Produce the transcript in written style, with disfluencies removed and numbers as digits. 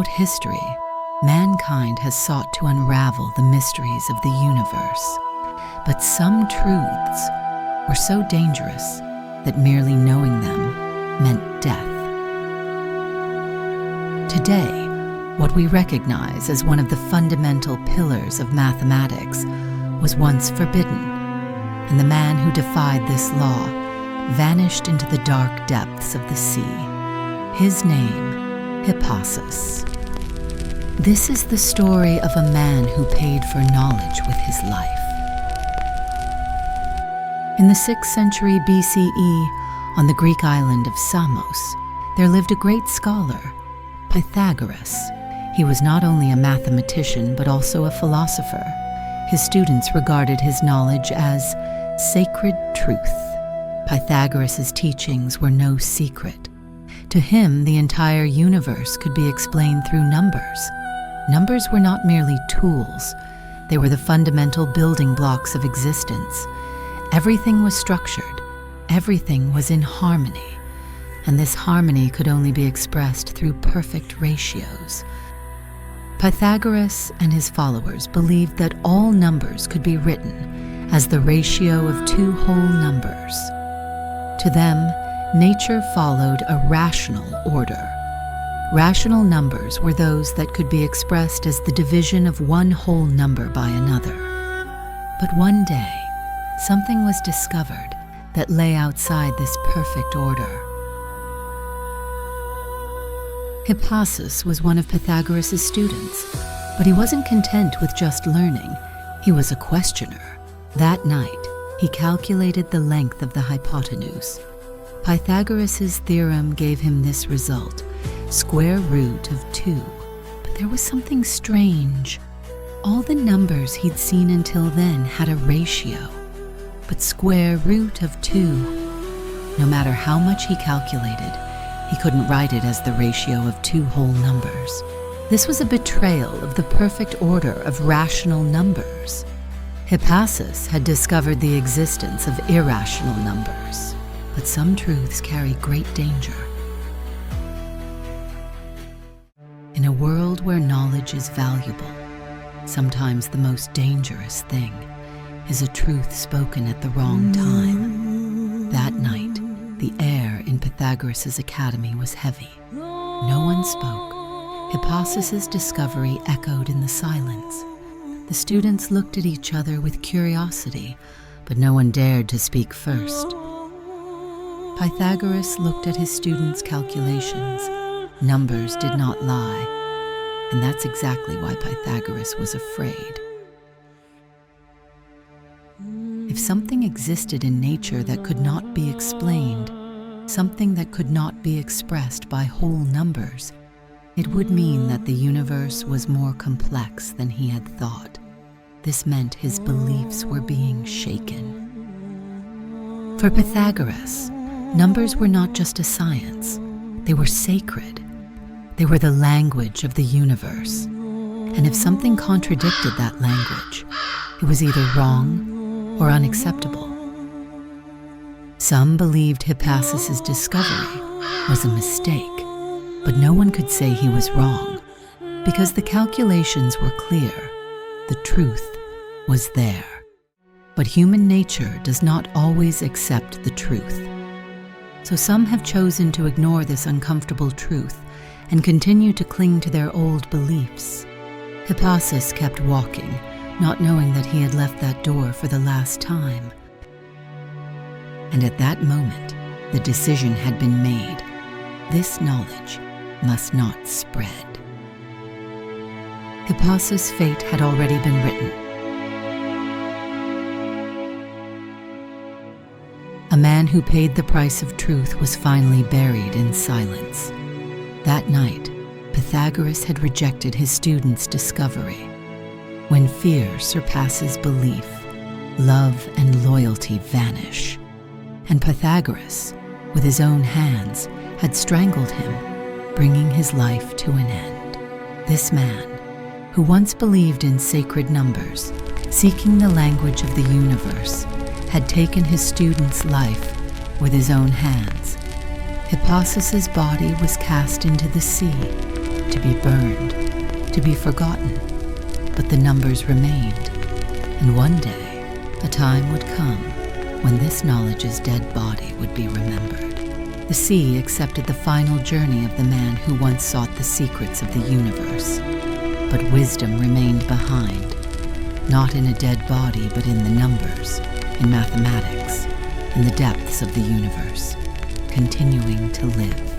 Throughout history, mankind has sought to unravel the mysteries of the universe. But some truths were so dangerous that merely knowing them meant death. Today, what we recognize as one of the fundamental pillars of mathematics was once forbidden, and the man who defied this law vanished into the dark depths of the sea. His name, Hippasus. This is the story of a man who paid for knowledge with his life. In the 6th century BCE, on the Greek island of Samos, there lived a great scholar, Pythagoras. He was not only a mathematician, but also a philosopher. His students regarded his knowledge as sacred truth. Pythagoras' teachings were no secret. To him, the entire universe could be explained through numbers. Numbers were not merely tools. They were the fundamental building blocks of existence. Everything was structured. Everything was in harmony. And this harmony could only be expressed through perfect ratios. Pythagoras and his followers believed that all numbers could be written as the ratio of two whole numbers. To them, nature followed a rational order. Rational numbers were those that could be expressed as the division of one whole number by another. But one day, something was discovered that lay outside this perfect order. Hippasus was one of Pythagoras' students, but he wasn't content with just learning. He was a questioner. That night, he calculated the length of the hypotenuse. Pythagoras' theorem gave him this result, square root of 2. But there was something strange. All the numbers he'd seen until then had a ratio, but square root of 2. No matter how much he calculated, he couldn't write it as the ratio of two whole numbers. This was a betrayal of the perfect order of rational numbers. Hippasus had discovered the existence of irrational numbers, but some truths carry great danger. In a world where knowledge is valuable, sometimes the most dangerous thing is a truth spoken at the wrong time. That night, the air in Pythagoras' academy was heavy. No one spoke. Hippasus' discovery echoed in the silence. The students looked at each other with curiosity, but no one dared to speak first. Pythagoras looked at his students' calculations. Numbers did not lie, and that's exactly why Pythagoras was afraid. If something existed in nature that could not be explained, something that could not be expressed by whole numbers, it would mean that the universe was more complex than he had thought. This meant his beliefs were being shaken. For Pythagoras, numbers were not just a science. They were sacred. They were the language of the universe. And if something contradicted that language, it was either wrong or unacceptable. Some believed Hippasus' discovery was a mistake, but no one could say he was wrong, because the calculations were clear. The truth was there. But human nature does not always accept the truth. So some have chosen to ignore this uncomfortable truth and continue to cling to their old beliefs. Hippasus kept walking, not knowing that he had left that door for the last time. And at that moment, the decision had been made. This knowledge must not spread. Hippasus' fate had already been written. A man who paid the price of truth was finally buried in silence. That night, Pythagoras had rejected his students' discovery. When fear surpasses belief, love and loyalty vanish. And Pythagoras, with his own hands, had strangled him, bringing his life to an end. This man, who once believed in sacred numbers, seeking the language of the universe, had taken his student's life with his own hands. Hippasus' body was cast into the sea, to be burned, to be forgotten, but the numbers remained, and one day a time would come when this knowledge's dead body would be remembered. The sea accepted the final journey of the man who once sought the secrets of the universe, but wisdom remained behind, not in a dead body but in the numbers, in mathematics, in the depths of the universe, continuing to live.